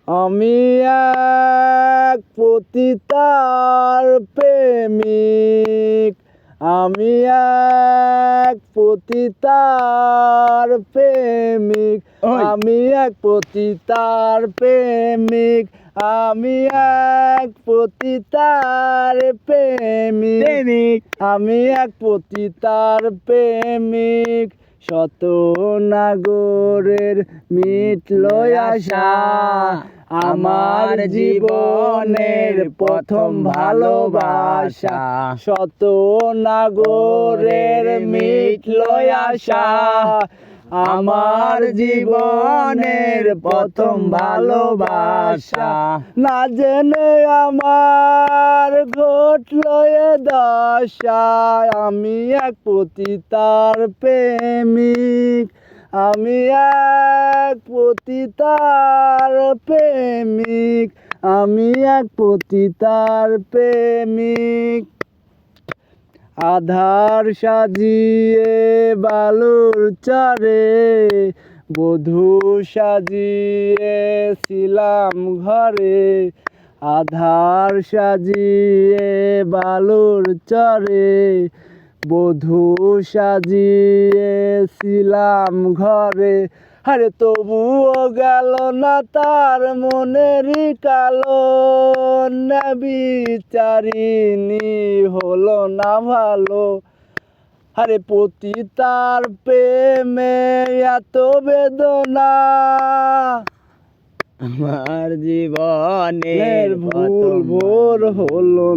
আমি এক পতিতার প্রেমিক, আমি এক পতিতার প্রেমিক, আমি এক পতিতার প্রেমিক, আমি এক পতিতার প্রেমিক, আমি এক পতিতার প্রেমিক। শত নাগরের মিটল আশা, আমার জীবনের প্রথম ভালোবাসা। শত নাগরের মিটল আশা, আমার জীবনের প্রথম ভালোবাসা। না জেনে আমার ঘটল এ দশা, আমি এক পতিতার প্রেমিক, আমি এক পতিতার প্রেমিক, আমি এক পতিতার প্রেমিক। আধার সাজিয়ে বালুর চরে বধূ সাজিয়েছিলাম ঘরে, আধার সাজিয়ে বালুর চরে বধূ সাজিয়েছিলাম ঘরে। আরে তবুও গেল না তার মনেরই কালো, বিচারিনি হলো না ভালো। আরে পতিতার প্রেমে এত বেদনা, আমার জীবনের ভুল ভোর হলো না।